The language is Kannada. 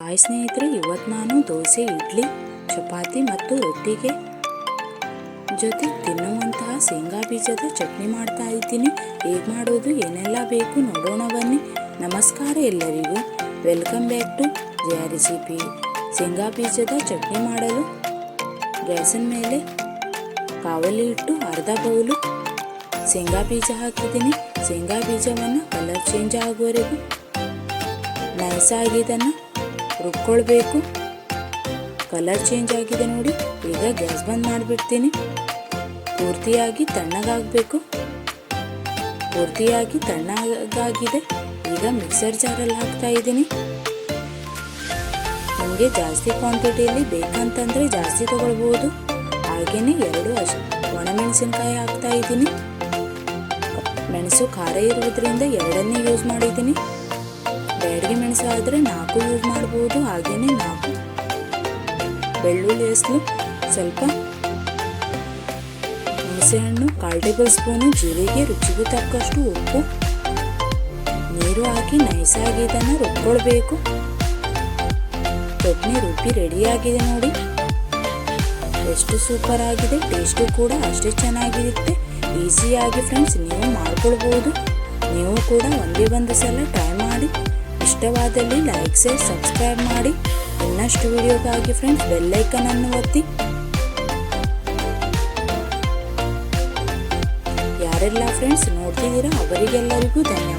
ಹಾಯ್ ಸ್ನೇಹಿತರೆ, ಇವತ್ತು ನಾನು ದೋಸೆ, ಇಡ್ಲಿ, ಚಪಾತಿ ಮತ್ತು ರೊಟ್ಟಿಗೆ ಜೊತೆ ತಿನ್ನುವಂತಹ ಶೇಂಗಾ ಬೀಜದ ಚಟ್ನಿ ಮಾಡ್ತಾ ಇದ್ದೀನಿ. ಹೇಗೆ ಮಾಡೋದು, ಏನೆಲ್ಲ ಬೇಕು ನೋಡೋಣ ಬನ್ನಿ. ನಮಸ್ಕಾರ ಎಲ್ಲರಿಗೂ, welcome back to Jaya recipe. ಶೇಂಗಾ ಬೀಜದ ಚಟ್ನಿ ಮಾಡಲು ಗ್ಯಾಸಿನ ಮೇಲೆ ಕಾವಲಿ ಇಟ್ಟು ಅರ್ಧ ಬೌಲು ಶೇಂಗಾ ಬೀಜ ಹಾಕಿದ್ದೀನಿ. ಶೇಂಗಾ ಬೀಜವನ್ನು ಕಲರ್ ಚೇಂಜ್ ಆಗುವವರೆಗೂ ನೈಸಾಗಿದ್ದನ್ನು ರುಬ್ಕೊಳ್ಬೇಕು. ಕಲರ್ ಚೇಂಜ್ ಆಗಿದೆ ನೋಡಿ. ಈಗ ಗ್ಯಾಸ್ ಬಂದ್ ಮಾಡಿಬಿಡ್ತೀನಿ. ಪೂರ್ತಿಯಾಗಿ ತಣ್ಣಗಾಗಬೇಕು. ಪೂರ್ತಿಯಾಗಿ ತಣ್ಣಗಾಗಿದೆ. ಈಗ ಮಿಕ್ಸರ್ ಜಾರಲ್ಲಿ ಹಾಕ್ತಾ ಇದ್ದೀನಿ. ನಿಮಗೆ ಜಾಸ್ತಿ ಕ್ವಾಂಟಿಟಿಯಲ್ಲಿ ಬೇಕಂತಂದರೆ ಜಾಸ್ತಿ ತಗೊಳ್ಬೋದು. ಹಾಗೆಯೇ 2 ಒಣಮೆಣಸಿನಕಾಯಿ ಹಾಕ್ತಾ ಇದ್ದೀನಿ. ಮೆಣಸು ಖಾರ ಇರುವುದರಿಂದ 2 ಯೂಸ್ ಮಾಡಿದ್ದೀನಿ. ಬ್ಯಾಡಗಿ ಮೆಣಸು ಆದರೆ 4 ಯೂಸ್ ಮಾಡ್ಬೋದು. ಹಾಗೆಯೇ 4 ಬೆಳ್ಳುಳ್ಳಿ ಹೆಸರು, ಸ್ವಲ್ಪ ಹುಣಸೆಹಣ್ಣು, 1/4 ಟೇಬಲ್ ಸ್ಪೂನು ಜೀರಿಗೆ, ರುಚಿಗೂ ತಕ್ಕಷ್ಟು ಉಪ್ಪು, ನೀರು ಹಾಕಿ ನೈಸಾಗಿ ಇದನ್ನು ರುಬ್ಕೊಳ್ಬೇಕು. ಚಟ್ನಿ ರುಬ್ಬಿ ರೆಡಿಯಾಗಿದೆ ನೋಡಿ. ಎಷ್ಟು ಸೂಪರ್ ಆಗಿದೆ. ಟೇಸ್ಟು ಕೂಡ ಅಷ್ಟೇ ಚೆನ್ನಾಗಿರುತ್ತೆ. ಈಸಿಯಾಗಿ ಫ್ರೆಂಡ್ಸ್ ನೀವು ಮಾಡ್ಕೊಳ್ಬೋದು. ನೀವು ಕೂಡ ಒಂದೇ ಒಂದು ಸಲ ಟ್ರೈ ಮಾಡಿ. ಇಷ್ಟವಾದಲ್ಲಿ ಲೈಕ್, ಶೇರ್, ಸಬ್ಸ್ಕ್ರೈಬ್ ಮಾಡಿ. ಇನ್ನಷ್ಟು ವಿಡಿಯೋಗಾಗಿ ಫ್ರೆಂಡ್ಸ್ ಬೆಲ್ ಐಕಾನ್ ಅನ್ನು ಒತ್ತಿ. ಯಾರೆಲ್ಲ ಫ್ರೆಂಡ್ಸ್ ನೋಡ್ತಿದ್ದೀರಾ ಅವರಿಗೆಲ್ಲರಿಗೂ ಧನ್ಯವಾದ.